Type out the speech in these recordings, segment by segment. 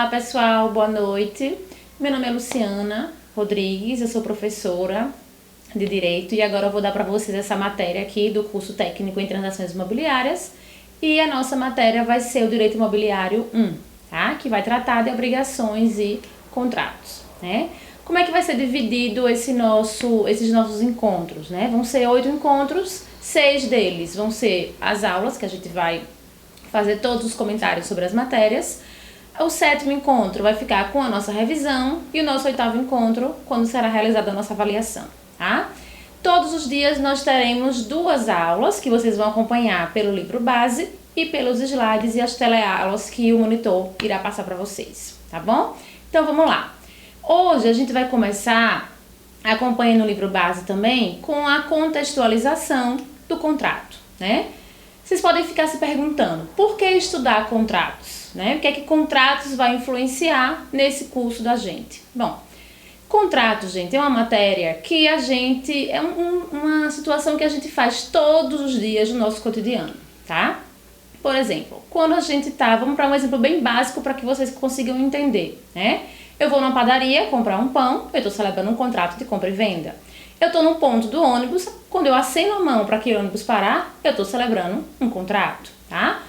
Olá pessoal, boa noite. Meu nome é Luciana Rodrigues, eu sou professora de Direito e agora eu vou dar para vocês essa matéria aqui do curso técnico em transações imobiliárias e a nossa matéria vai ser o Direito Imobiliário 1, tá? Que vai tratar de obrigações e contratos, né? Como é que vai ser dividido esses nossos encontros, né? Vão ser 8 encontros, 6 deles vão ser as aulas que a gente vai fazer todos os comentários sobre as matérias. O 7º encontro vai ficar com a nossa revisão e o nosso 8º encontro quando será realizada a nossa avaliação, tá? Todos os dias nós teremos 2 aulas que vocês vão acompanhar pelo livro base e pelos slides e as teleaulas que o monitor irá passar para vocês, tá bom? Então vamos lá. Hoje a gente vai começar, acompanhando o livro base também, com a contextualização do contrato, né? Vocês podem ficar se perguntando, por que estudar contratos? Né? O que é que contratos vai influenciar nesse curso da gente? Bom, contratos, gente, é uma matéria que a gente, uma situação que a gente faz todos os dias no nosso cotidiano, tá? Por exemplo, quando a gente tá, vamos para um exemplo bem básico para que vocês consigam entender, né? Eu vou numa padaria comprar um pão, eu estou celebrando um contrato de compra e venda. Eu estou no ponto do ônibus, quando eu aceno a mão para que o ônibus parar, eu estou celebrando um contrato, tá?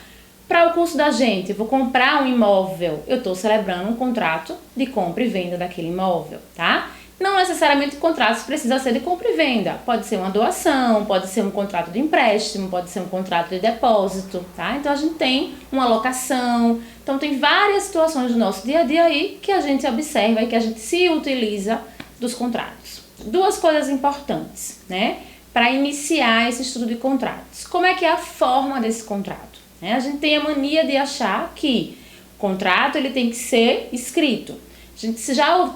Para o curso da gente, eu vou comprar um imóvel, eu estou celebrando um contrato de compra e venda daquele imóvel, tá? Não necessariamente contratos precisa ser de compra e venda, pode ser uma doação, pode ser um contrato de empréstimo, pode ser um contrato de depósito, tá? Então a gente tem uma locação, então tem várias situações do nosso dia a dia aí que a gente observa e que a gente se utiliza dos contratos. 2 coisas importantes, né? Para iniciar esse estudo de contratos. Como é que é a forma desse contrato? A gente tem a mania de achar que o contrato ele tem que ser escrito.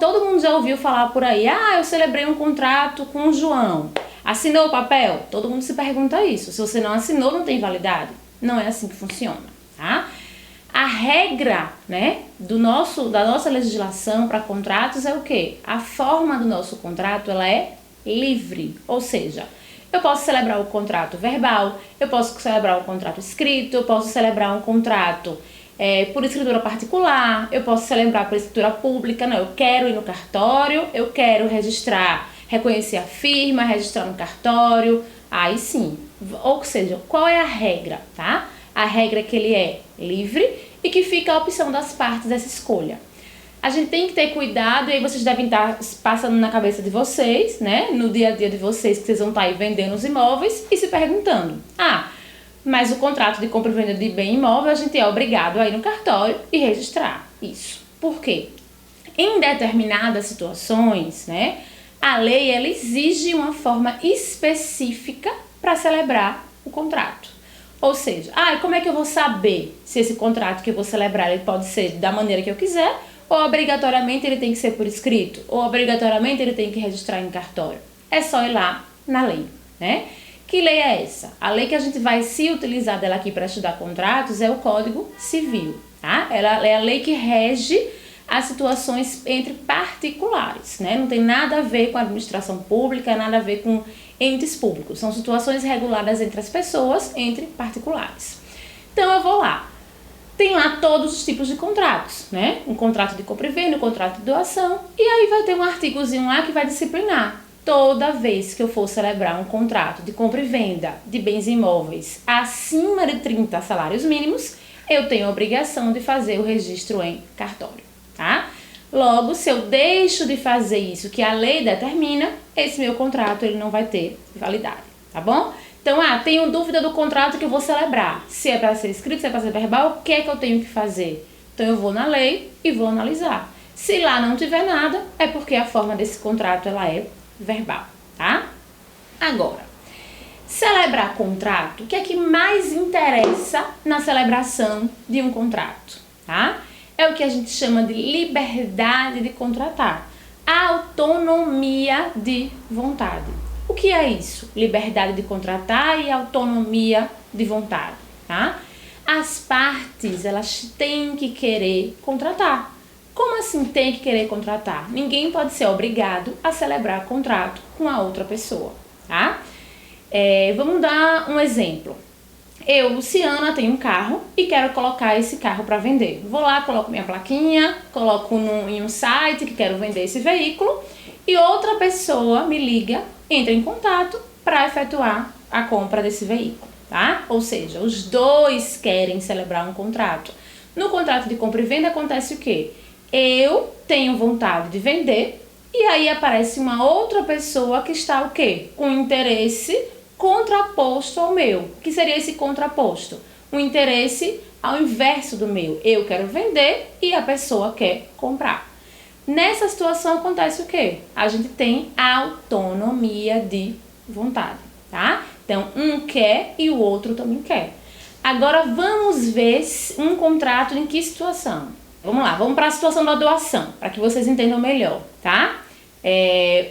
Todo mundo já ouviu falar por aí, eu celebrei um contrato com o João. Assinou o papel? Todo mundo se pergunta isso. Se você não assinou, não tem validade. Não é assim que funciona, tá? A regra, né, da nossa legislação para contratos é o quê? A forma do nosso contrato ela é livre, ou seja, eu posso celebrar o contrato verbal, eu posso celebrar um contrato escrito, eu posso celebrar um contrato por escritura particular, eu posso celebrar por escritura pública, não, eu quero ir no cartório, eu quero registrar, reconhecer a firma, registrar no cartório, aí sim. Ou seja, qual é a regra, tá? A regra é que ele é livre e que fica a opção das partes dessa escolha. A gente tem que ter cuidado, e aí vocês devem estar passando na cabeça de vocês, né? No dia a dia de vocês, que vocês vão estar aí vendendo os imóveis e se perguntando, mas o contrato de compra e venda de bem imóvel, a gente é obrigado a ir no cartório e registrar isso. Por quê? Em determinadas situações, né? A lei, ela exige uma forma específica para celebrar o contrato. Ou seja, como é que eu vou saber se esse contrato que eu vou celebrar ele pode ser da maneira que eu quiser, ou obrigatoriamente ele tem que ser por escrito, ou obrigatoriamente ele tem que registrar em cartório? É só ir lá na lei, né? Que lei é essa? A lei que a gente vai se utilizar dela aqui para estudar contratos é o Código Civil, tá? Ela é a lei que rege as situações entre particulares, né? Não tem nada a ver com a administração pública, nada a ver com entes públicos. São situações reguladas entre as pessoas, entre particulares. Então eu vou lá. Tem lá todos os tipos de contratos, né? Um contrato de compra e venda, um contrato de doação, e aí vai ter um artigozinho lá que vai disciplinar. Toda vez que eu for celebrar um contrato de compra e venda de bens imóveis acima de 30 salários mínimos, eu tenho a obrigação de fazer o registro em cartório, tá? Logo, se eu deixo de fazer isso que a lei determina, esse meu contrato ele não vai ter validade, tá bom? Então, tenho dúvida do contrato que eu vou celebrar. Se é para ser escrito, se é para ser verbal, o que é que eu tenho que fazer? Então, eu vou na lei e vou analisar. Se lá não tiver nada, é porque a forma desse contrato ela é verbal, tá? Agora, celebrar contrato, o que é que mais interessa na celebração de um contrato, tá? É o que a gente chama de liberdade de contratar, autonomia de vontade. O que é isso? Liberdade de contratar e autonomia de vontade, tá? As partes, elas têm que querer contratar. Como assim tem que querer contratar? Ninguém pode ser obrigado a celebrar contrato com a outra pessoa, tá? Vamos dar um exemplo. Eu, Luciana, tenho um carro e quero colocar esse carro para vender. Vou lá, coloco minha plaquinha, coloco em um site que quero vender esse veículo e outra pessoa me liga, entra em contato para efetuar a compra desse veículo, tá? Ou seja, os dois querem celebrar um contrato. No contrato de compra e venda acontece o quê? Eu tenho vontade de vender e aí aparece uma outra pessoa que está o quê? Com interesse contraposto ao meu. O que seria esse contraposto? Um interesse ao inverso do meu. Eu quero vender e a pessoa quer comprar. Nessa situação acontece o quê? A gente tem autonomia de vontade, tá? Então, um quer e o outro também quer. Agora, vamos ver um contrato em que situação? Vamos lá, vamos para a situação da doação, para que vocês entendam melhor, tá?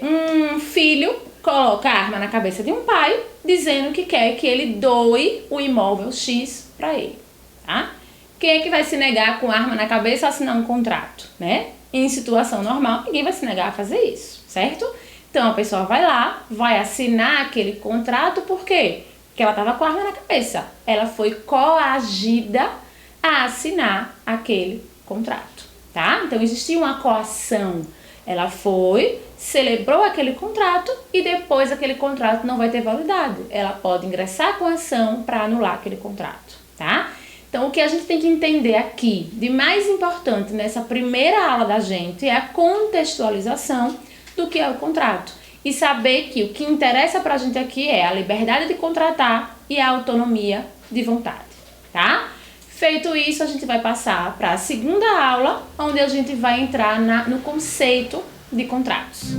Um filho coloca a arma na cabeça de um pai, dizendo que quer que ele doe o imóvel X para ele, tá? Quem é que vai se negar com arma na cabeça a assinar um contrato, né? Em situação normal, ninguém vai se negar a fazer isso, certo? Então a pessoa vai lá, vai assinar aquele contrato, por quê? Porque ela estava com a arma na cabeça. Ela foi coagida a assinar aquele contrato, tá? Então existia uma coação. Ela foi, celebrou aquele contrato e depois aquele contrato não vai ter validade. Ela pode ingressar com ação para anular aquele contrato, tá? Então, o que a gente tem que entender aqui, de mais importante nessa primeira aula da gente, é a contextualização do que é o contrato. E saber que o que interessa pra gente aqui é a liberdade de contratar e a autonomia de vontade, tá? Feito isso, a gente vai passar para a segunda aula, onde a gente vai entrar no conceito de contratos.